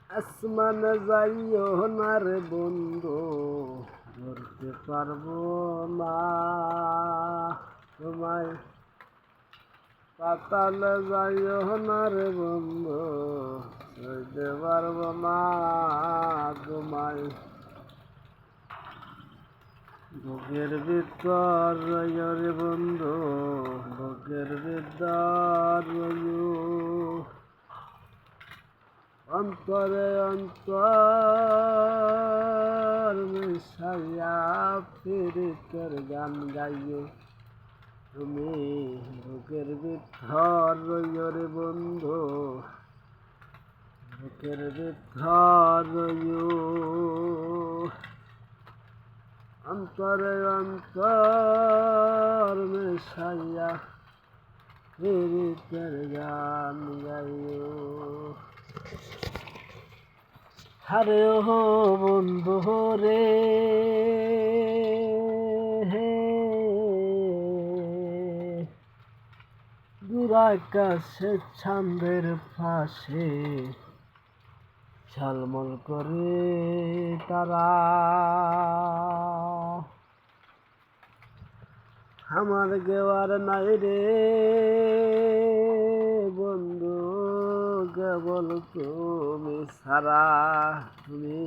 আসমানে যাইও না রে বন্ধু, ধরতে পারবো না তোমায়। পাতালে যাইও না রে বন্ধু, ধরতে পারবো না তোমায়। বুকের ভিতর রইও রে বন্ধু, বুকের ভিতর রইও। অন্তরে অন্তর মিশাইয়া পীড়িতের গান গাইও তুমি। বুকের ভিতর রইও রে বন্ধু, বুকের ভিতর রইও। অন্তরে অন্তর মিশাইয়া পীড়িতের গান গাইও। আরে ও বন্ধু রে, দূর আকাশের চাঁদের পাশে ঝলমল করে তারা। আমার গেওয়ার নাই রে বন্ধু, কেবল তুমি সারা। তুমি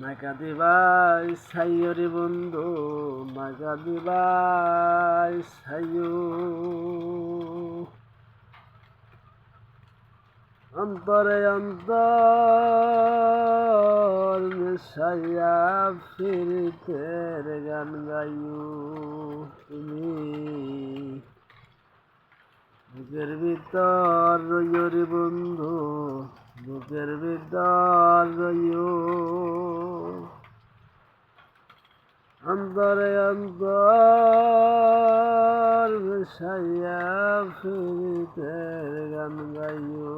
নাকা দিবাই সাইও রে বন্ধু, নাকা দিবাই সাইও। অন্তরে অন্তর মিশাইয়া পীড়িতের গান গাইও তুমি। বুকের ভিতর রইও রে বন্ধু, বুকের ভিতর রইও। অন্তরে অন্তর মিশাইয়া পীড়িতের গান গাইও।